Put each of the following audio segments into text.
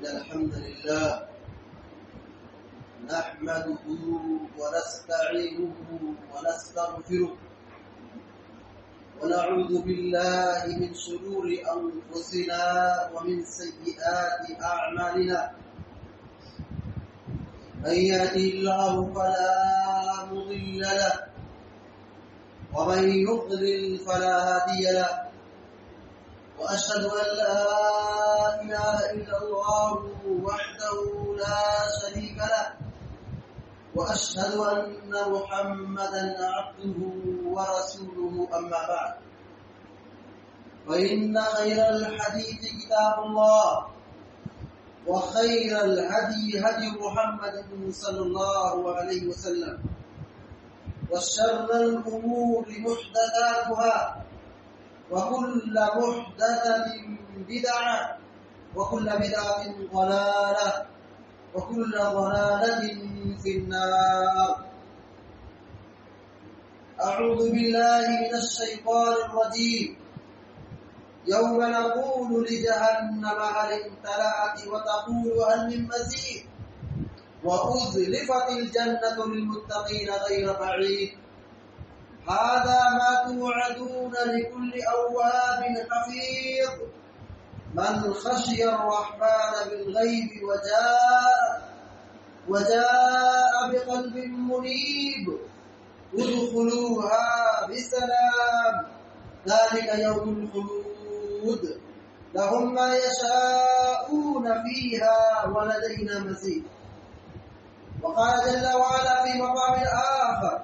الحمد لله نحمده ونستعينه ونستغفره ونعوذ بالله من شرور أنفسنا ومن سيئات أعمالنا من يهده الله فلا مضل له ومن يضلل فلا هادي له وأشهد أن لا إله إلا الله وحده لا شريك له وأشهد أن محمدا عبده ورسوله أما بعد فإن خير الحديث كتاب الله وخير الهدي هدي محمد صلى الله عليه وسلم وشر الأمور محدثاتها وكل محدثة بدعة وكل بدعة ضلالة وكل ضلالة في النار. أعوذ بالله من الشيطان الرجيم. يوم نقول لجهنم هل امتلأت وتقول هل من مزيد وأزلفت الجنة للمتقين غير بعيد هذا ما توعدون لكل أواب حفيظ من خشي الرحمن بالغيب وجاء بقلب منيب ادخلوها بسلام ذلك يوم الخلود لهم ما يشاءون فيها ولدينا مزيد. وقال جل وعلا في مقام آخر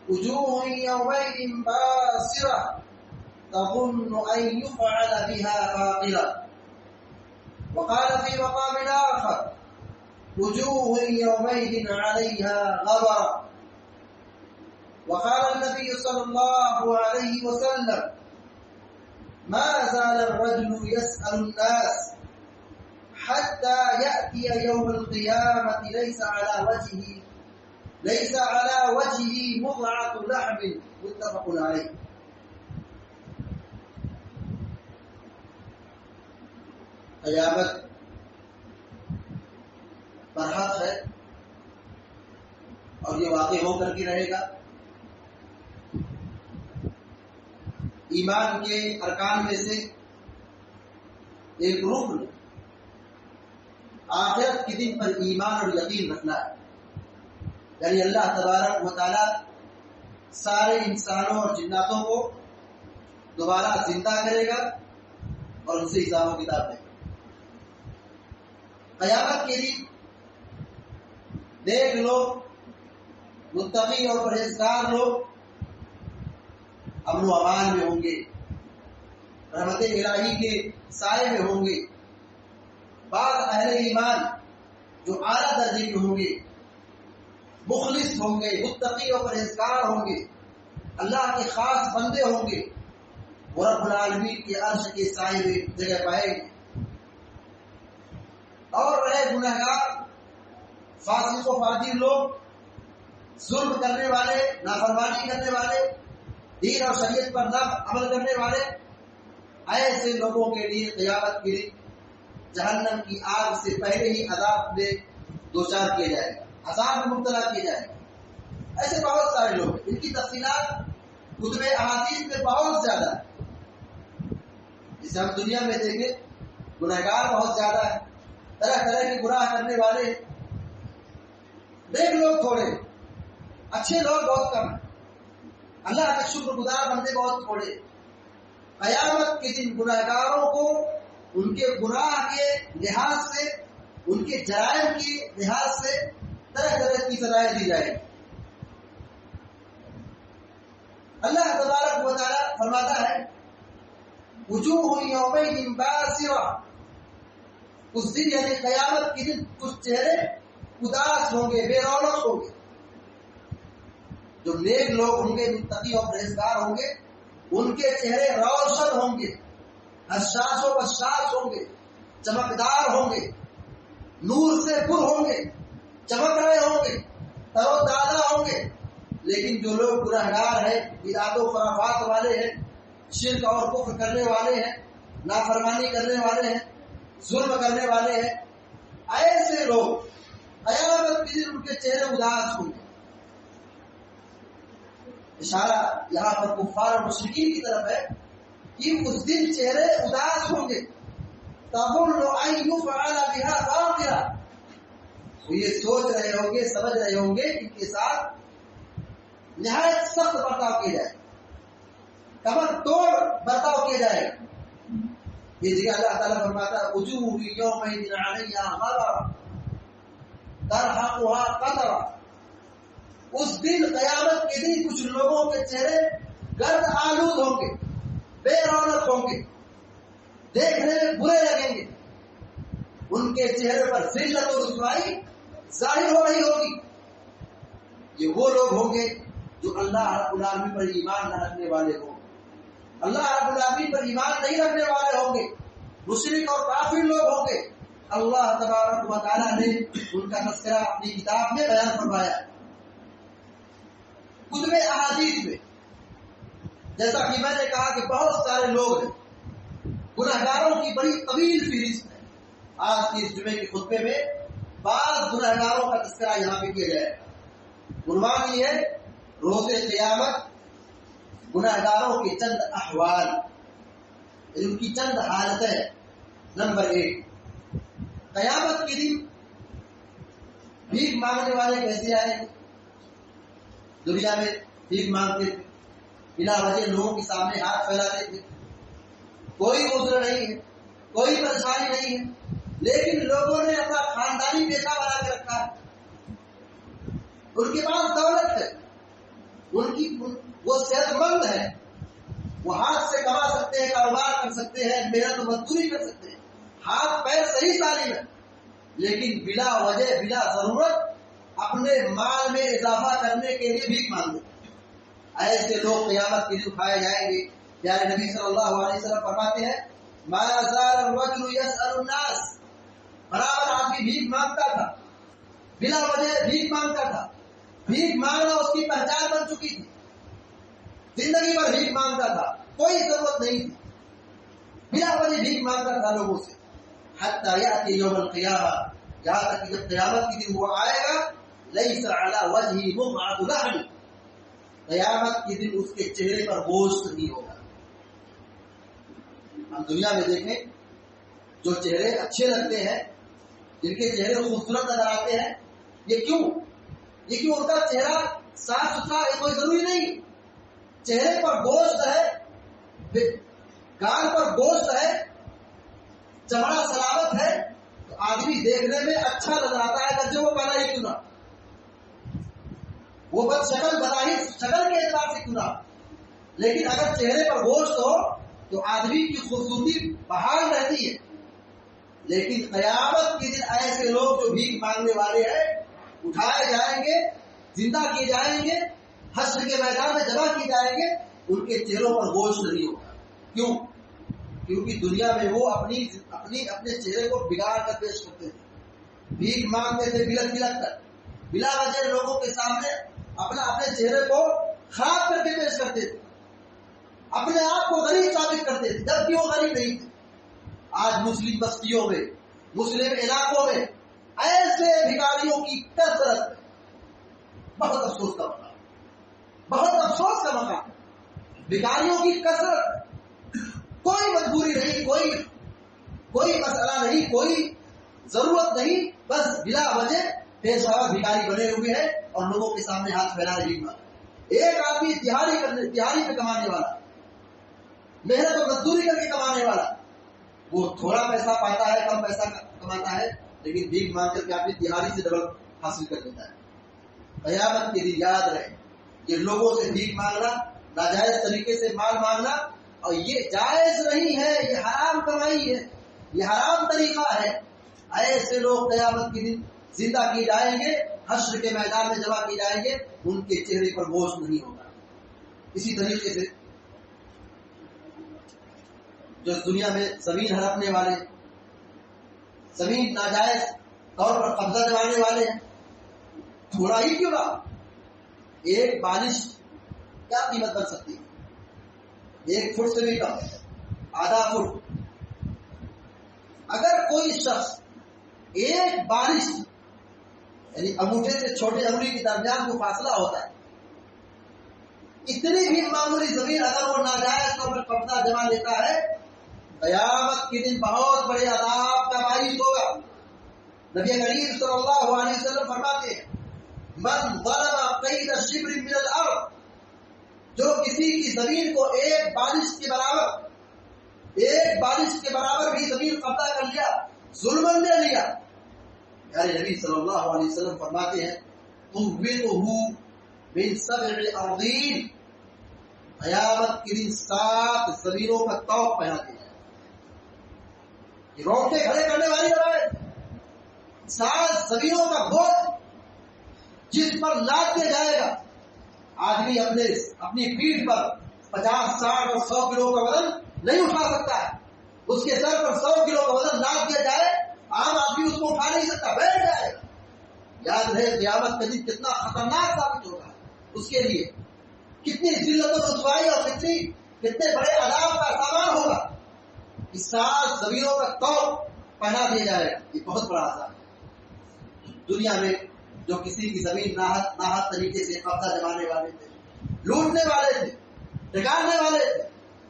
وجوه يومئذ باسرة تظن أن يفعل بها فاقرة. وقال في مقام آخر وجوه يومئذ عليها غبرة. وقال النبي صلى الله عليه وسلم ما زال الرجل يسأل الناس حتى يأتي يوم القيامة ليس على وجهه مضعة لحم متفق عليه. قیامت برحق ہے اور یہ واقع ہو کر کے رہے گا. ایمان کے ارکان میں سے ایک رکن آخرت کے دن پر ایمان اور یقین رکھنا ہے. یعنی اللہ تبارک و تعالی سارے انسانوں اور جناتوں کو دوبارہ زندہ کرے گا اور ان سے حساب و کتاب دے گا. قیامت کے دن نیک لوگ متقی اور پرہیزگار لوگ امن و امان میں ہوں گے, رحمت الہی کے سائے میں ہوں گے. بعض اہل ایمان جو اعلیٰ درجے کے ہوں گے, مخلص ہوں گے, متقی اور پرہیزگار ہوں گے, اللہ کے خاص بندے ہوں گے, وہ رب العالمین کے عرش کے سائے میں جگہ پائیں گے. اور رہے گنہگار, فاسق و فاجر لوگ, ظلم کرنے والے, نافرمانی کرنے والے, دین اور شریعت پر نہ عمل کرنے والے, ایسے لوگوں کے لیے قیامت کے دن جہنم کی آگ سے پہلے ہی عذاب میں دوچار کیا جائے گا, عذاب میں مبتلا کیا جائے گا. ایسے بہت سارے لوگ, ان کی تفصیلات کتب احادیث میں بہت زیادہ ہے. جیسے ہم دنیا میں دیکھیں گنہگار بہت زیادہ ہے، طرح طرح کے گناہ کرنے والے ہیں، نیک لوگ تھوڑے، اچھے لوگ بہت کم ہیں، اللہ کا شکر گزار بندے بہت تھوڑے۔ قیامت کے دن گنہگاروں کو ان کے گناہ کے لحاظ سے، ان کے جرائم کے لحاظ سے طرح طرح کی سزائیں دی جائیں گی۔ اللہ تبارک و تعالیٰ فرماتا ہے وجوہ یومئذ باسرہ، اس دن یعنی قیامت کے دن کچھ چہرے اداس ہوں گے، بے رونق ہوں گے۔ جو نیک لوگ ہوں گے، متقی اور پرہیزگار ہوں گے، ان کے چہرے روشن ہوں گے، حساس و بشاش ہوں گے، چمکدار ہوں گے، نور سے پر ہوں گے، چمک رہے ہوں گے، تر و تازہ ہوں گے۔ لیکن جو لوگ گنہگار ہیں، بدعت و خرافات والے ہیں، شرک اور کفر کرنے والے ہیں، نافرمانی کرنے والے ہیں، ظلم کرنے والے ہیں، ایسے لوگ قیامت کے دن ان کے چہرے اداس ہوں گے۔ اشارہ یہاں پر کفار اور مشرکین کی طرف ہے کہ اس دن چہرے اداس ہوں گے۔ تظن ان يفعل بها فاقرہ، وہ یہ سوچ رہے ہوں گے، سمجھ رہے ہوں گے ان کے ساتھ نہایت سخت برتاؤ کیا جائے، کمر توڑ برتاؤ کیا جائے۔ یہ جگہ اللہ تعالیٰ فرماتا ہے وجوہ یومئذ علیہا غبرہ ترہقها قترہ، اس دن قیامت کے دن کچھ لوگوں کے چہرے گرد آلود ہوں گے، بے رونق ہوں گے، دیکھنے میں برے لگیں گے، ان کے چہرے پر ذلت و رسوائی ظاہر ہو رہی ہوگی۔ یہ وہ لوگ ہوں گے جو اللہ رب العالمین پر ایمان نہ رکھنے والے ہوں گے، اللہ رب العالمین پر ایمان نہیں رکھنے والے ہوں گے، مشرک اور کافر لوگ ہوں گے۔ اللہ تبارک و تعالیٰ نے ان کا تذکرہ اپنی کتاب میں بیان فرمایا، کتب احادیث میں۔ جیسا کہ میں نے کہا کہ بہت سارے لوگ ہیں، گنہگاروں کی بڑی طویل فہرست ہے۔ آج کے اس جمعے کے خطبے میں بعض گنہگاروں کا تذکرہ یہاں پہ کیا جائے گا۔ عنوان یہ ہے روز قیامت گنہگاروں کے چند احوال، ان کی چند حالتیں۔ نمبر 1، قیامت کے دن بھیک مانگنے والے کیسے آئیں گے؟ دنیا میں بھیک مانگتے تھے، بلا وجہ لوگوں کے سامنے ہاتھ پھیلاتے تھے، کوئی عذر نہیں ہے، کوئی پریشانی نہیں ہے، لیکن لوگوں نے اپنا خاندانی پیشہ بنا کے رکھا ہے۔ ان کے پاس دولت ہے، وہ صحت مند ہے، وہ ہاتھ سے کما سکتے ہیں، کاروبار کر سکتے ہیں، محنت و مزدوری کر سکتے ہیں، ہاتھ پیر صحیح سالم ہے، لیکن بلا وجہ بلا ضرورت اپنے مال میں اضافہ کرنے کے لیے بھیک مانگتے ہیں۔ ایسے لوگ قیامت کے دن اٹھائے جائیں گے۔ پیارے نبی صلی اللہ علیہ وسلم فرماتے ہیں ما زال الرجل يسأل الناس، برابر آدمی بھیک مانگتا تھا، بلا وجہ بھیک مانگتا تھا، بھیک مانگنا اس کی پہچان بن چکی تھی، زندگی بھر بھیک مانگتا تھا، کوئی ضرورت نہیں تھی، بلا وجہ بھیک مانگتا تھا لوگوں سے۔ حتی یأتی یوم القیامہ، یہاں تک کہ جب قیامت کے دن وہ آئے گا لیس علی وجہہ مقعۃ لحم، قیامت کے دن اس کے چہرے پر گوشت نہیں ہوگا۔ ہم دنیا میں دیکھیں جو چہرے اچھے لگتے ہیں، جن کے چہرے خوبصورت نظر آتے ہیں، یہ کیوں؟ یہ کیوں ان کا چہرہ صاف ستھرا ہے؟ کوئی ضروری نہیں، چہرے پر گوشت ہے، گال پر گوشت ہے، چمڑا سلامت ہے، تو آدمی دیکھنے میں اچھا نظر آتا ہے، اگرچہ وہ کالا ہی کیوں نہ، وہ بس شکل بظاہر شکل کے اعتبار سے کیوں نہ، لیکن اگر چہرے پر گوشت ہو تو آدمی کی خوبصورتی بحال رہتی ہے۔ لیکن قیامت کے دن ایسے لوگ جو بھیک مانگنے والے ہیں اٹھائے جائیں گے، زندہ کیے جائیں گے، حشر کے میدان میں جمع کیے جائیں گے، ان کے چہروں پر گوشت نہیں ہوگا۔ کیوں؟ کیونکہ دنیا میں وہ اپنے چہرے کو بگاڑ کر پیش کرتے تھے، بھیک مانگتے تھے بلک بلک کر، بلا وجہ لوگوں کے سامنے اپنے چہرے کو خراب کر کے پیش کرتے تھے، اپنے آپ کو غریب ثابت کرتے تھے جبکہ وہ غریب نہیں تھے۔ آج مسلم بستیوں میں، مسلم علاقوں میں ایسے بھکاریوں کی کثرت ہے، بہت افسوس کا مقام، بہت افسوس کا مقام، بھکاریوں کی کثرت، کوئی مجبوری نہیں، کوئی مسئلہ نہیں، کوئی ضرورت نہیں، بس بلا وجہ پیش ہوا بھکاری بنے ہوئے ہیں اور لوگوں کے سامنے ہاتھ پھیلا رہی ہے۔ ایک آدمی تہاڑی پہ کمانے والا، محنت اور مزدوری کر کے کمانے والا، وہ تھوڑا پیسہ پاتا ہے، کم پیسہ کماتا ہے، لیکن بھیک مانگ کر کے اپنی تہاڑی سے ڈبل حاصل کر لیتا ہے۔ قیامت کے دن یاد رہے کہ لوگوں سے بھیک مانگنا، ناجائز طریقے سے مال مانگنا، اور یہ جائز نہیں ہے، یہ حرام کمائی ہے، یہ حرام طریقہ ہے۔ ایسے لوگ قیامت کے دن زندہ کیے جائیں گے، حشر کے میدان میں جمع کیے جائیں گے، ان کے چہرے پر گوشت نہیں ہوگا۔ اسی طریقے سے جو دنیا میں زمین ہڑپنے والے، زمین ناجائز طور پر قبضہ جمانے والے ہیں، تھوڑا ہی کیوں نہ، ایک بالش کیا قیمت بن سکتی ہے؟ 1 فٹ سے بھی کم، آدھا فٹ۔ اگر کوئی شخص ایک بالش، یعنی انگوٹھے سے چھوٹے انگلی کے درمیان جو فاصلہ ہوتا ہے، اتنی بھی معمولی زمین اگر وہ ناجائز طور پر قبضہ جما لیتا ہے، قیامت کے دن بہت بڑے عذاب کا باعث ہوگا۔ نبی کریم صلی اللہ علیہ وسلم فرماتے ہیں، من ظلم قید شبر من الارض، جو کسی کی زمین کو ایک بالش کے برابر بھی زمین قبضہ کر لیا، ظلم نے لیا، یعنی نبی صلی اللہ علیہ وسلم فرماتے ہیں، طوقه من 7 اراضین، قیامت کے دن 7 زمینوں کا طوق پہنا دیا جائے۔ یہ روٹے کھڑے کرنے والی روایت، 7 زمینوں کا بوجھ جس پر لاد دیا جائے گا۔ آدمی اپنی پیٹھ پر 50، 60 اور 100 کلو کا وزن نہیں اٹھا سکتا ہے، اس کے سر پر 100 کلو کا وزن لاد دیا جائے، عام آدمی اس کو اٹھا نہیں سکتا، بیٹھ جائے گا۔ یاد رہے قیامت کا دن کتنا خطرناک ثابت ہوگا اس کے لیے، کتنی ذلت و رسوائی اور کتنے بڑے عذاب کا سامان ہوگا۔ اس 7 زمینوں کا طوق پہنا دیا جائے گا، یہ بہت بڑا عذاب ہے۔ دنیا میں جو کسی کی زمین ناحق طریقے سے قبضہ جمانے والے تھے، لوٹنے والے تھے، ٹکانے والے تھے،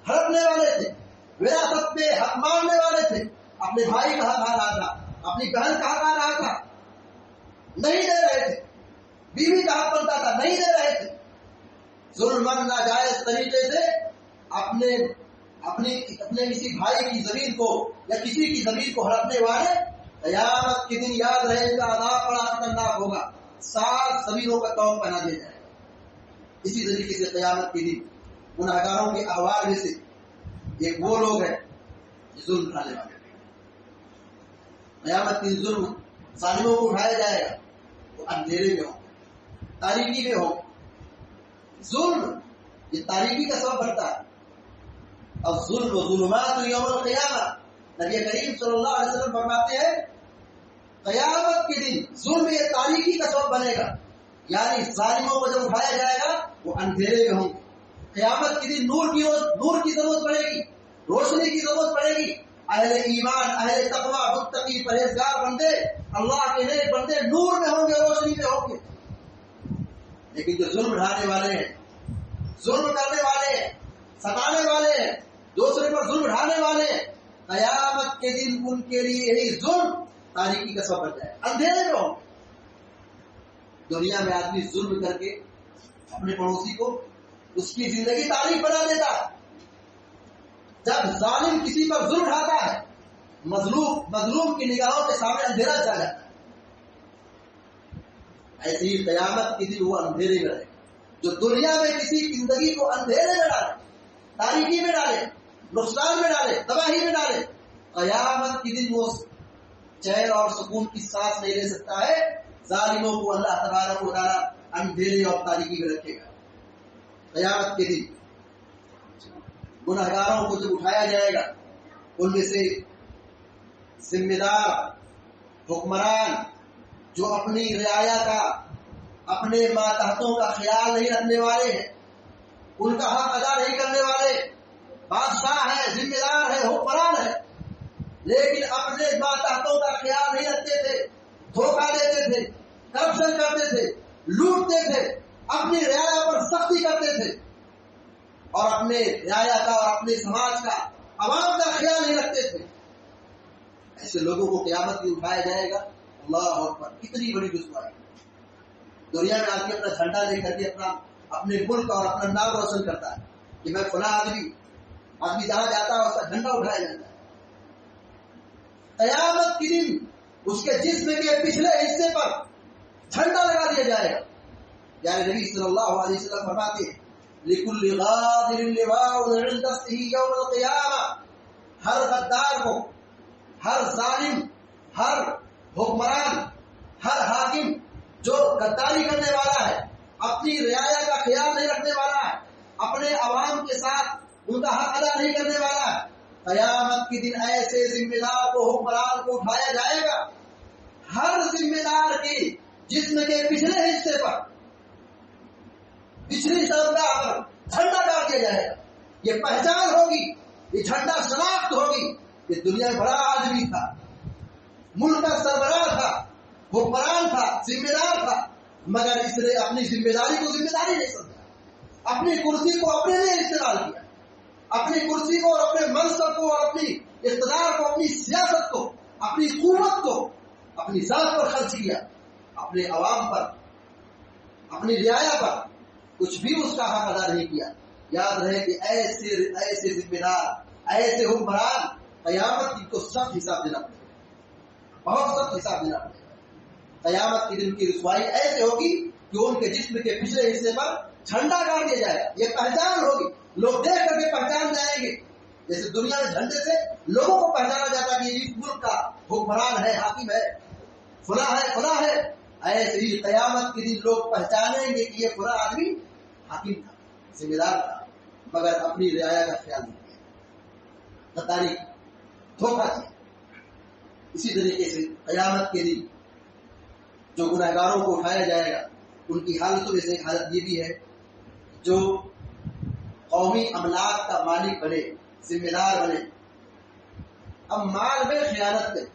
ہڑپنے والے تھے، وراثت میں حق مانگنے والے تھے، اپنے بھائی کا حق آ رہا تھا، اپنی بہن کا حق آ رہا تھا، نہیں دے رہے تھے، بیوی کا حق بنتا تھا، نہیں دے رہے تھے، ظلمن ناجائز طریقے سے اپنے کسی بھائی کی زمین کو یا کسی کی زمین کو ہڑپنے والے، قیامت کے دن یاد رہے گا عذاب بڑا خطرناک ہوگا، 7 زمینوں کا طوق پہنا دیا جائے گا۔ اسی طریقے سے قیامت کے دن گنہگاروں کے احوال میں سے ایک وہ لوگ ہیں جو ظلم اٹھانے والے، قیامت کے دن ظلم ظالموں کو اٹھایا جائے گا، وہ اندھیرے میں ہوں، تاریکی میں ہوں۔ ظلم یہ تاریکی کا سبب بنتا ہے، اور ظلم و ظلمات یوم القیامہ، نبی کریم صلی اللہ علیہ وسلم فرماتے ہیں قیامت کے دن ظلم یہ تاریکی کا سبب بنے گا، یعنی ظالموں کو جب اٹھایا جائے گا وہ اندھیرے میں ہوں گے۔ قیامت کے دن نور کی ضرورت پڑے گی، روشنی کی ضرورت پڑے گی۔ اہل ایمان، اہل تقوی، متقی، پرہیزگار بندے، اللہ کے نیک بندے نور میں ہوں گے، روشنی میں ہوں گے۔ لیکن جو ظلم ڈھانے والے ہیں، ظلم کرنے والے ہیں، ستانے والے ہیں، دوسرے پر ظلم ڈھانے والے ہیں، قیامت کے دن ان کے لیے یہی ظلم تاریکی کا سبب بن جائے، اندھیرے میں ہوں۔ دنیا میں آدمی ظلم کر کے اپنے پڑوسی کو اس کی زندگی تاریک بنا دیتا ہے، جب ظالم کسی پر ظلم ڈھاتا ہے، مظلوم کی نگاہوں کے سامنے اندھیرا چھا جاتا ہے۔ ایسی ہی قیامت کے دن وہ اندھیرے میں رہے، جو دنیا میں کسی کی زندگی کو اندھیرے میں ڈالے، تاریکی میں ڈالے، نقصان میں ڈالے، تباہی میں ڈالے، قیامت کے دن وہ چین اور سکون کی سانس نہیں لے سکتا ہے۔ ظالموں کو اللہ تبارک و تعالیٰ اندھیرے اور تاریکی میں رکھے گا۔ قیامت کے دن گنہگاروں کو جب اٹھایا جائے گا، ان میں سے ذمہ دار حکمران جو اپنی رعایا کا، اپنے ماتحتوں کا خیال نہیں رکھنے والے ہیں، ان کا حق ادا نہیں کرنے والے، بادشاہ ہے، ذمہ دار ہے، حکمران ہے، لیکن اپنے ماتحتوں کا خیال نہیں رکھتے تھے، دھوکہ دیتے تھے، کرپشن کرتے تھے، لوٹتے تھے، اپنی رعایا پر سختی کرتے تھے، اور اپنے رعایا کا اور اپنے سماج کا، عوام کا خیال نہیں رکھتے تھے. ایسے لوگوں کو قیامت میں اٹھایا جائے گا. اللہ اکبر، کتنی بڑی رسوائی. دنیا میں آدمی اپنا جھنڈا لے کر کے اپنے ملک اور اپنا نام روشن کرتا ہے کہ میں فلاں آدمی جہاں جاتا ہے اس کا جھنڈا اٹھایا جاتا ہے. قیامت کے دن اس کے جسم کے پچھلے حصے پر جھنڈا لگا دیا جائے گا. یعنی نبی صلی اللہ علیہ وسلم فرماتے ہیں لِكُلِّ غَادِرٍ لِوَاءٌ عِندَ اسْمِهِ يَوْمَ الْقِيَامَةِ، ہر غدار کو، ہر ظالم، ہر حکمران، ہر حاکم جو غداری کرنے والا ہے، اپنی رعایا کا خیال نہیں رکھنے والا ہے، اپنے عوام کے ساتھ ان کا حق ادا نہیں کرنے والا ہے، قیامت کے دن ایسے ذمہ دار کو، حکمران کو اٹھایا جائے گا. ہر ذمہ دار کی جسم کے پچھلے حصے پر، پچھلی شرمگاہ پر جھنڈا ڈال دیا جائے گا. یہ پہچان ہوگی، یہ جھنڈا شناخت ہوگی. یہ دنیا میں بڑا آدمی تھا، ملک کا سربراہ تھا، حکمران تھا، ذمہ دار تھا، مگر اس نے اپنی ذمہ داری کو ذمہ داری نہیں سمجھا. اپنی کرسی کو اپنے لیے استعمال کیا. اپنی کرسی کو اور اپنے منصب کو اور اپنی اقتدار کو، اپنی سیاست کو، اپنی قوت کو اپنی ذات پر خرچ کیا. اپنے عوام پر، اپنی رعایا پر کچھ بھی اس کا حق ادا نہیں کیا. یاد رہے کہ ایسے ذمہ دار، ایسے حکمران قیامت کو سخت حساب دینا پڑے گا، بہت سخت حساب دینا پڑے گا. قیامت کے دن کی رسوائی ایسے ہوگی کہ ان کے جسم کے پچھلے حصے پر جھنڈا گاڑ دیا جائے گا. یہ پہچان ہوگی، لوگ دیکھ کر کے پہچان جائیں گے. جیسے دنیا میں جھنڈے سے لوگوں کو پہچانا جاتا کہ اس ملک کا حکمران ہے، حاکم ہے، فلاں ہے، فلاں ہے. ایسے ہی قیامت کے دن لوگ پہچانیں گے کہ یہ فلاں آدمی حاکم تھا، ذمہ دار تھا، مگر اپنی رعایا کا خیال نہیں کیا، غداری کی، دھوکہ کیا. اسی طریقے سے قیامت کے دن جو گنہگاروں کو اٹھایا جائے گا، ان کی حالتوں میں سے ایک حالت یہ بھی ہے جو قومی املاک کا مالک بنے، ذمہ دار بنے. اب مال میں خیانت کرے.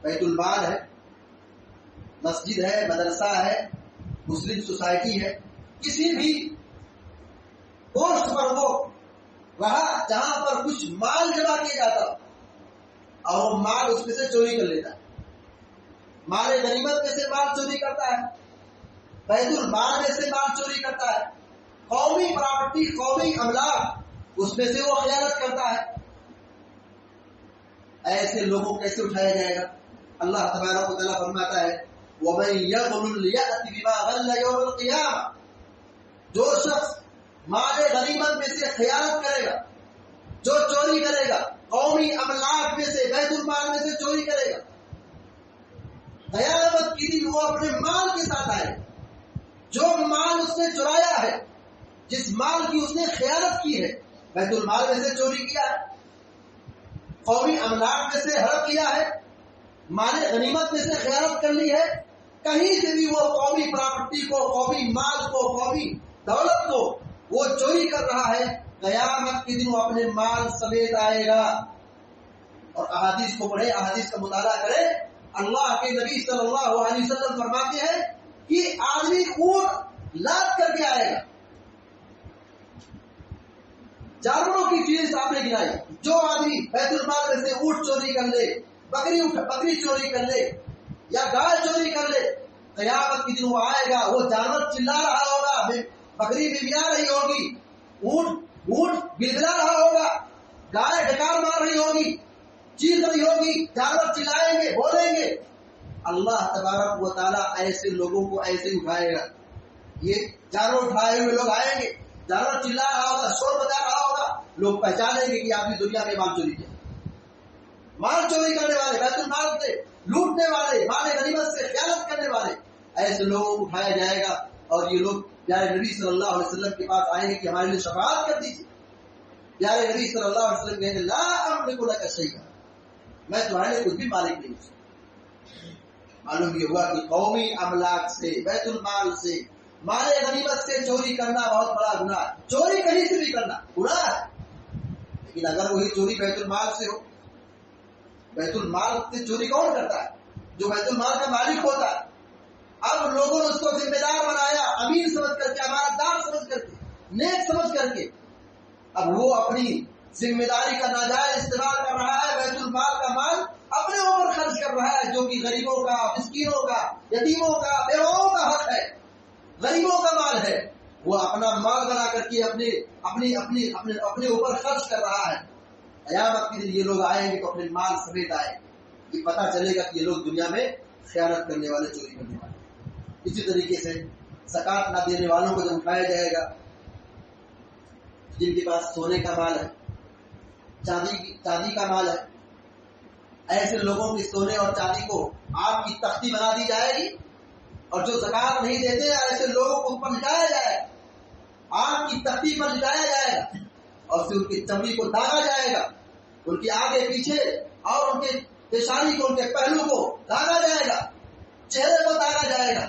بیت المال ہے، مسجد ہے، مدرسہ ہے، مسلم سوسائٹی ہے، کسی بھی پوسٹ پر وہ وہاں جہاں پر کچھ مال جمع کیا جاتا اور وہ مال اس میں سے چوری کر لیتا ہے. مال غنیمت میں سے مال چوری کرتا ہے، بیت المال میں سے مال چوری کرتا ہے، قومی پراپرٹی، قومی املاک اس میں سے وہ خیانت کرتا ہے. ایسے لوگوں کو کیسے اٹھایا جائے گا؟ اللہ تبارک و تعالیٰ فرماتا ہے وَمَن يَغْلُلْ يَأْتِ بِمَا غَلَّ يَوْمَ الْقِيَامَةِ، جو شخص مال غنیمت میں سے خیانت کرے گا، جو چوری کرے گا، قومی املاک میں سے، بیت المال میں سے چوری کرے گا، قیامت کے دن وہ اپنے مال کے ساتھ آئے گا. جو مال اس نے چرایا ہے، جس مال کی اس نے خیانت کی ہے، بیت المال میں سے چوری کیا ہے، قومی املاک میں سے ہڑپ کیا ہے، مال غنیمت میں سے خیانت کر لی ہے، کہیں سے بھی وہ قومی پراپرٹی کو، قومی مال کو، قومی دولت کو وہ چوری کر رہا ہے، قیامت کے دن وہ اپنے مال سمیت آئے گا. اور احادیث کو پڑھے، احادیث کا مطالعہ کرے. اللہ کے نبی صلی اللہ علیہ وسلم فرماتے ہیں کہ آدمی اونٹ لاد کر کے آئے گا. جانوروں کی چیز آپ نے گرائی. جو آدمی بیت المال میں سے اونٹ چوری کر لے، بکری چوری کر لے یا گائے چوری کر لے، قیامت کے دن وہ آئے گا، وہ جانور چلا رہا ہوگا، بکری بھمیا رہی ہوگی، اونٹ گلگلا رہا ہوگا، گائے ڈکار مار رہی ہوگی، چیخ رہی ہوگی، جانور چلائیں گے، بولیں گے. اللہ تبارک و تعالیٰ ایسے لوگوں کو ایسے اٹھائے گا. یہ جانور اٹھائے ہوئے لوگ آئیں گے، جانور چلا رہا ہوگا، شور بجا رہا ہوگا، لوگ پہچانیں گے کہ آپ نے دنیا میں مال چوری کیا. مال چوری کرنے والے، بیت المال سے لوٹنے والے، مال غنیمت سے خیانت کرنے والے، ایسے لوگوں کو اٹھایا جائے گا. اور یہ لوگ پیارے نبی صلی اللہ علیہ وسلم کے پاس آئیں گے کہ ہمارے لیے شفاعت کر دیجیے. پیارے نبی صلی اللہ علیہ وسلم کہیں گے لا املک لک شیئا، میں تمہارے لیے کچھ بھی مالک نہیں ہوں. معلوم یہ ہوا کہ قومی املاک سے، بیت المال سے، مال غنیمت سے چوری کرنا بہت بڑا گناہ ہے. چوری کہیں سے بھی کرنا گناہ ہے، لیکن اگر وہی چوری بیت المال سے ہو، بیت المال سے چوری کون کرتا ہے؟ جو بیت المال کا مالک ہوتا ہے. اب لوگوں نے اس کو ذمہ دار بنایا، امین سمجھ کر کے، امانتدار سمجھ کر کے، نیک سمجھ کر کے. اب وہ اپنی ذمہ داری کا ناجائز استعمال کر رہا غریبوں کا، مسکینوں کا، یتیموں کا، بیواؤں کا حق ہے، غریبوں کا مال ہے، وہ اپنا مال بنا کر کے اپنے اوپر خرچ کر رہا ہے. قیامت کے دن یہ لوگ آئیں گے تو اپنے مال سمیت آئیں گے، یہ پتا چلے گا کہ یہ لوگ دنیا میں خیانت کرنے والے، چوری کرنے والے. اسی طریقے سے زکات نہ دینے والوں کو جب اٹھایا جائے گا، جن کے پاس سونے کا مال ہے، چاندی کا مال ہے، ایسے لوگوں کے سونے اور چاندی کو آگ کی تختی بنا دی جائے گی، اور جو زکات نہیں دیتے ایسے لوگوں کو اوپر لٹایا جائے گا، آگ کی تختی پر لٹایا جائے گا، اور پھر ان کی چمڑی کو داغا جائے گا، ان کے آگے پیچھے اور ان کے پیشانی کو، ان کے پہلو کو داغا جائے گا، چہرے کو داغا جائے گا.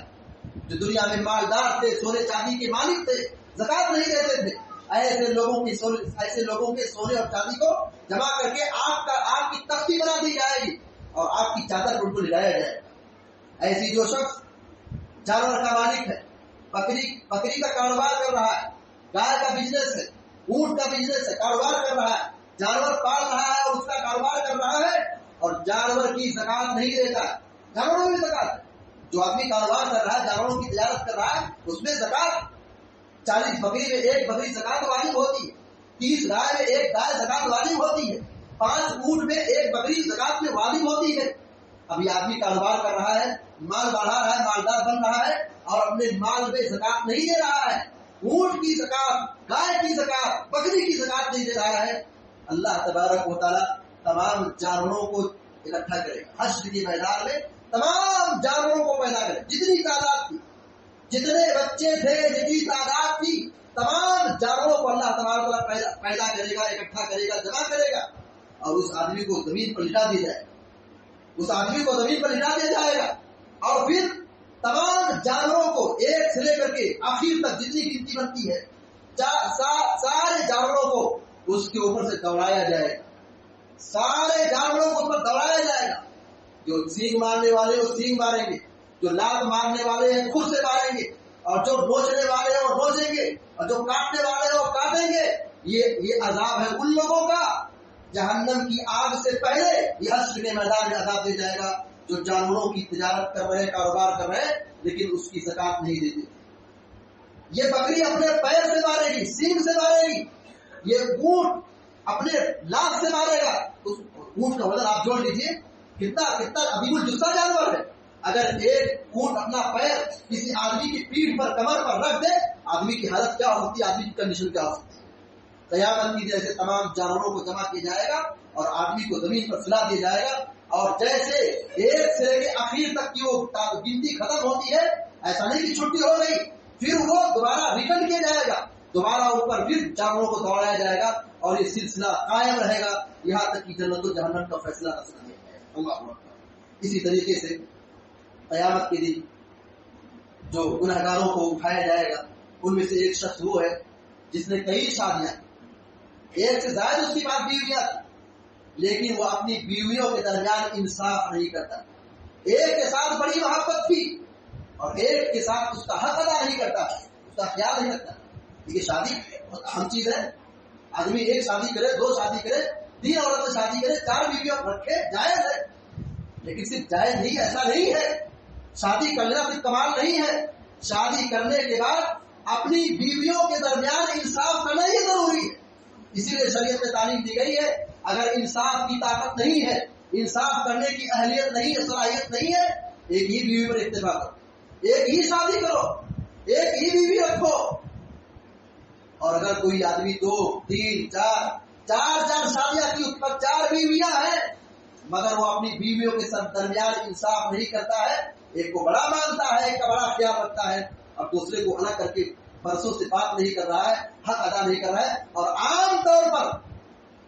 جو دنیا میں مالدار تھے، سونے چاندی کے مالک تھے، زکات نہیں دیتے تھے، ایسے لوگوں کے سونے اور چاندی کو جمع کر کے آگ کی تختی بنا دی جائے گی، اور آگ کی چادر پر ان کو لٹایا جائے گا. ایسی جو شخص جانور کا مالک ہے، بکری کا کاروبار کر رہا ہے، گائے کا بزنس ہے، اونٹ کا بزنس ہے، کاروبار کر رہا ہے، جانور پال رہا ہے اور اس کا کاروبار کر رہا ہے، اور جانور کی زکات نہیں دیتا ہے. جانوروں کی زکات ہے. جو آدمی کاروبار کر رہا ہے، جانوروں کی تجارت کر رہا ہے، اس میں زکات 40 بکری میں ایک بکری زکات واجب ہوتی ہے، 30 گائے میں ایک گائے زکات واجب ہوتی ہے، 5 اونٹ میں ایک بکری زکات میں واجب ہوتی ہے. اب یہ آدمی کاروبار کر رہا ہے، مال بڑھا رہا ہے، مالدار بن رہا ہے، اور اپنے مال میں زکات نہیں دے رہا ہے، اونٹ کی زکات، گائے کی زکات، بکری کی زکات نہیں دے رہا ہے. اللہ تبارک و تعالیٰ تمام جانوروں کو اکٹھا کرے گا حشر کے میدان میں، تمام جانوروں کو پیدا کرے، جتنی تعداد تھی، جتنے بچے تھے، جتنی تعداد تھی، تمام جانوروں کو اللہ تبارک و تعالیٰ پیدا کرے گا، اکٹھا کرے گا، جمع کرے گا، اور اس آدمی کو زمین پر لٹا دیا جائے گا، اس آدمی کو زمین پر لٹا دیا جائے گا، اور پھر تمام جانوروں کو ایک سے لے کر کے آخر تک جتنی گنتی بنتی ہے، سارے جانوروں کو اس کے اوپر سے دوڑایا جائے گا، سارے جانوروں کو اوپر دوڑایا جائے گا. جو سینگ مارنے والے وہ سینگ ماریں گے، جو لات مارنے والے ہیں خود سے ماریں گے، اور جو نوچنے والے ہیں وہ نوچیں گے، اور جو کاٹنے والے ہیں وہ کاٹیں گے. یہ عذاب ہے ان لوگوں کا، جہنم کی آگ سے پہلے یہ حشر کے میدان میں عذاب دے جائے گا جو جانوروں کی تجارت کر رہے، کاروبار کر رہے، لیکن اس کی زکات نہیں دیتے. یہ بکری اپنے پیر سے مارے گی، سینگ سے مارے گی، یہ اونٹ اپنے لاس سے مارے گا. اس اونٹ کا وزن آپ جوڑ لیجیے کتنا عظیم الجثہ جانور ہے. اگر ایک اونٹ اپنا پیر کسی آدمی کی پیٹھ پر، کمر پر رکھ دے، آدمی کی حالت کیا ہو سکتی ہے، آدمی کی کنڈیشن کیا ہو سکتی ہے. قیامت کی جیسے تمام جانوروں کو جمع کیا جائے گا اور آدمی کو زمین پر سلا دیا جائے گا، اور جیسے ایک سے لے کے آخر تک کی وہ گنتی ختم ہوتی ہے، ایسا نہیں کہ چھٹی ہو گئی، پھر وہ دوبارہ ریٹرن کیا جائے گا، دوبارہ اوپر پھر جانوروں کو دوڑایا جائے گا، اور یہ سلسلہ قائم رہے گا یہاں تک کہ جنت و جہنم کا فیصلہ نہ سنا دیا جائے گا. اللہ اکبر. اسی طریقے سے قیامت کے دن جو گنہگاروں کو اٹھایا جائے گا، ان میں سے ایک شخص وہ ہے جس نے کئی شادیاں، ایک سے زائد اس کے پاس بیویاں تھی، لیکن وہ اپنی بیویوں کے درمیان انصاف نہیں کرتا. ایک کے ساتھ بڑی محبت تھی اور ایک کے ساتھ اس کا حق ادا نہیں کرتا، اس کا خیال نہیں رکھتا. یہ شادی بہت اہم چیز ہے. آدمی ایک شادی کرے، 2 شادی کرے، 3 عورتیں شادی کرے، 4 بیویاں رکھے، جائز ہے، لیکن صرف جائز نہیں، ایسا نہیں ہے. شادی کرنا صرف کمال نہیں ہے، شادی کرنے کے بعد اپنی بیویوں کے درمیان انصاف کرنا ہی ضروری ہے. اسی لیے شریعت میں تعلیم دی گئی ہے، اگر انصاف کی طاقت نہیں ہے، انصاف کرنے کی اہلیت نہیں ہے، صلاحیت نہیں ہے، ایک ہی بیوی پر اکتفا کرو، ایک ہی شادی کرو، ایک ہی بیوی رکھو. اور اگر کوئی آدمی 2 3 4 شادیاں کی، اس پر 4 بیویاں ہیں، مگر وہ اپنی بیویوں کے درمیان انصاف نہیں کرتا ہے، ایک کو بڑا مانتا ہے، ایک کا بڑا خیال رکھتا ہے، اور دوسرے کو الگ کر کے برسوں سے بات نہیں کر رہا ہے، حق ادا نہیں کر رہا ہے. اور عام طور پر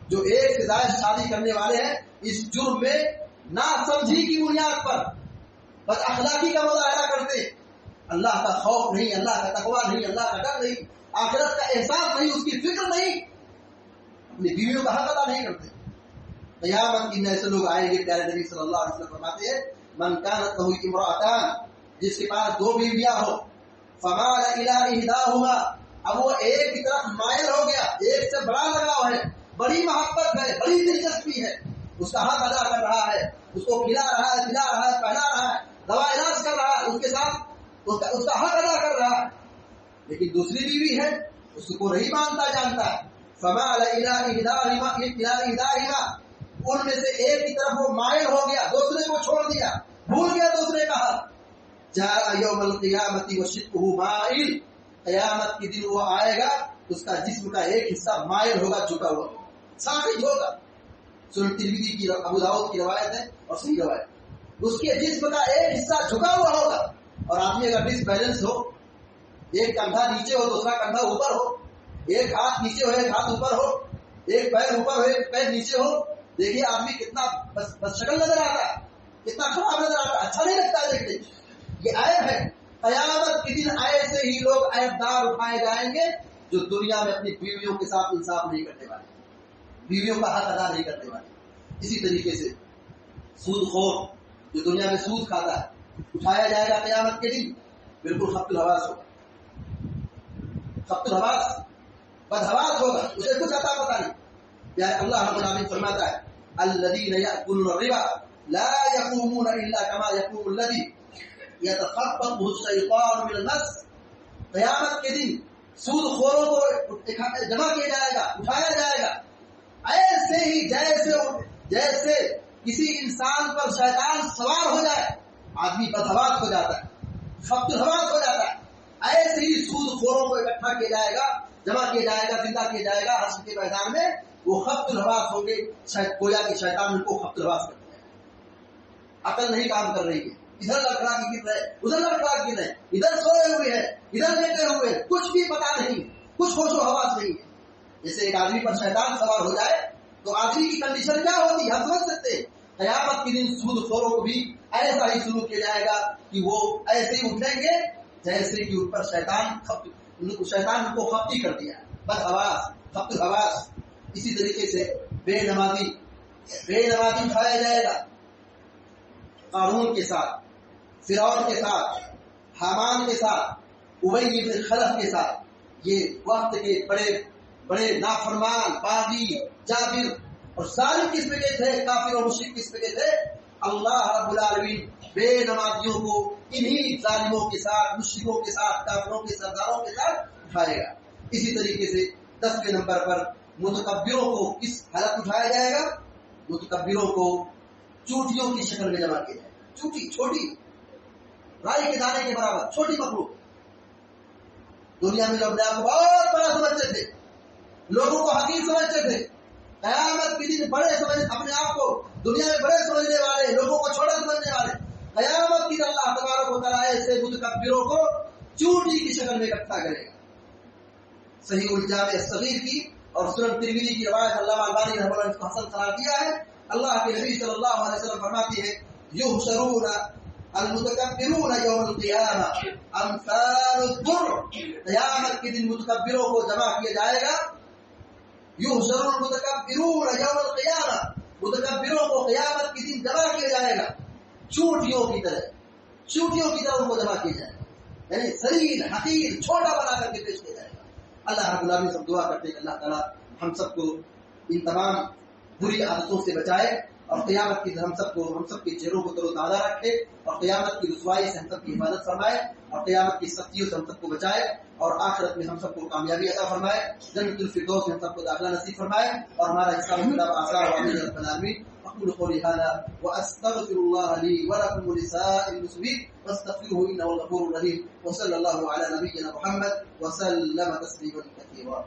جو ایک سے زائد شادی کرنے والے ہیں، اس جرم میں ناسمجھی کی بنیاد پر بد اخلاقی کا مظاہرہ کرتے، اللہ کا خوف نہیں، اللہ کا تقویٰ نہیں، اللہ کا ڈر نہیں، آخرت کا احساس نہیں، اس کی فکر نہیں، اپنی بیویوں کا حق ادا نہیں کرتے. قیامت کی ایسے لوگ آئیں گے، پیارے نبی صلی اللہ علیہ وسلم فرماتے ہیں، من کانت لہ امرأتان، جس کے پاس 2 بیویاں ہو، فمال الی احداہما، اب وہ ایک کی طرف مائل ہو گیا، ایک سے بڑا لگاؤ ہے، بڑی محبت ہے، بڑی دلچسپی ہے، اس کا حق ادا کر رہا ہے، اس کو کھلا رہا ہے، پلا رہا ہے، پہنا رہا ہے، دوا علاج کر رہا ہے، اس کے ساتھ اس کا حق ادا کر رہا ہے. لیکن دوسری بیوی ہے اس کو نہیں مانتا جانتا ہے. فمال الى احداهما، ان میں سے ایک کی طرف وہ مائل ہو گیا، دوسرے کو چھوڑ دیا، بھول گیا دوسرے کا حق. جاء یوم القیامت وشقه مائل، قیامت کے دن وہ آئے گا، اس کا جسم کا ایک حصہ مائل ہوگا، جھکا ہوا ساقط ہوگا. سنن ترمذی کی، ابو داؤد کی روایت ہے اور صحیح روایت. اس کے جسم کا ایک حصہ جھکا ہوا ہوگا. اور آدمی اگر ڈس بیلنس ہو، ایک کندھا نیچے ہو، دوسرا کندھا اوپر ہو، ایک ہاتھ نیچے ہو، ایک ہاتھ اوپر ہو، ایک پیر اوپر ہو، ایک پیر نیچے ہو، دیکھیے آدمی کتنا بس شکل نظر آتا ہے، کتنا خراب نظر آتا ہے، اچھا نہیں لگتا ہے دیکھنے. یہ عیب ہے. قیامت کے دن ایسے ہی لوگ عیبدار اٹھائے جائیں گے جو دنیا میں اپنی بیویوں کے ساتھ انصاف نہیں کرنے والے، بیویوں کا حق ادا نہیں کرنے والے. اسی طریقے سے سود خور جو دنیا میں سود کھاتا ہے اٹھایا جائے گا قیامت کے دن، بالکل خبط الحواس ہوگا، خبط الحواس، بدحواس ہوگا، اسے کچھ عطا پتا نہیں. یار اللہ رب العالمین فرماتا ہے الذین یأکلون الربا لا یقومون الا کما یقوم الذی یتخبطہ الشیطان من المس. قیامت کے دن سود خوروں کو جمع کیا جائے گا، اٹھایا جائے گا ایسے ہی جیسے کسی انسان پر شیطان سوار ہو جائے، آدمی بدحواس ہو جاتا ہے، خبط الحواس ہو جاتا ہے. ایسے ہی سود خوروں کو اکٹھا کیا جائے گا، جمع کیا جائے گا، زندہ کیا جائے گا حشر کے میدان میں. وہ خبط الحواس ہوں گے، گویا کہ شیطان ان کو خبط الحواس کرتا ہے. عقل نہیں کام کر رہی ہے، ادھر لڑکڑا کے گر رہے، ادھر لڑکڑا کے گر رہے، ادھر سوئے ہوئے ہیں، ادھر لیٹے ہوئے، کچھ بھی پتا نہیں، کچھ ہوش و حواس نہیں ہے. جیسے ایک آدمی پر شیطان سوار ہو جائے تو آدمی کی کنڈیشن کیا ہوتی ہے ہم سمجھ سکتے ہیں. قیامت کے دن سود خوروں کو بھی ایسا ہی سلوک کیا جائے گا کہ وہ ایسے ہی اٹھیں گے جیسے کہ ان پر شیطان ان کو خبطی کر دیا، بدحواس، خبط الحواس. اسی طریقے سے بے نمازی اٹھایا جائے گا قارون کے ساتھ، فرعون کے ساتھ، حامان کے ساتھ، ابی بن خلف کے ساتھ. یہ وقت کے بڑے نافرمان، باغی، جابر اور ظالم قسم کے تھے، کافر اور مشرک قسم کے تھے. اللہ رب العالمین بے نمازیوں کو انہی ظالموں کے ساتھ، مشرکوں کے ساتھ، کافروں کے سرداروں کے ساتھ اٹھائے گا. اسی طریقے سے 10ویں نمبر پر متکبروں کو کس حالت اٹھایا جائے گا؟ متکبروں کو چوٹیوں کی شکل میں جمع کیا جائے گا. چوٹی، چھوٹی، رائی کے دانے کے برابر چھوٹی مخلوق. دنیا میں لوگ اپنے آپ کو بہت بڑا سمجھتے تھے، لوگوں کو حقیر سمجھتے تھے. قیامت کے دن اپنے آپ کو دنیا میں بڑے سمجھنے والے، لوگوں کو چھوٹا سمجھنے والے، قیامت کی اللہ تبارک و تعالیٰ ایسے متکبروں کو چوٹی کی شکل میں اکٹھا کرے گا. صحیح الجامع الصغیر کی اور سنن ترمذی کی روایت علامہ البانی رحمہ اللہ نے حسن قرار دیا ہے. اللہ کے نبی صلی اللہ علیہ وسلم فرماتے ہیں یحشرون المتکبرون یوم القیامہ امثال الضر. قیامت کے دن متکبروں کو جمع کیا جائے گا. یحشر المتکبرون یوم القیامہ، متکبروں کو قیامت کے دن جمع کیا جائے گا چوٹیوں کی طرح ان کو جمع کیا جائے گا، یعنی ذلیل، حقیر، چھوٹا بنا کر کے پیش کیا جائے گا. اللہ رب العالمین سب دعا کرتے ہیں کہ اللہ تعالیٰ ہم سب کو ان تمام بری عادتوں سے بچائے اور قیامت کی ہم سب کے چہروں کو تر و تازہ رکھے اور قیامت کی رسوائی سے ہم سب کی حفاظت فرمائے اور قیامت کی سختیوں سے ہم سب کو بچائے اور آخرت میں ہم سب کو کامیابی عطا فرمائے. جنت الفردوس میں ہم سب کو داخلہ نصیب فرمائے اور ہمارا حساب کتاب آسان و آمین رب العالمین. اقول قولي هذا واستغفر الله لي ولكم ولسائر المسلمين واستغفروه انه الغفور الرحيم. وصلى الله على نبينا محمد وسلم تسليما كثيرا.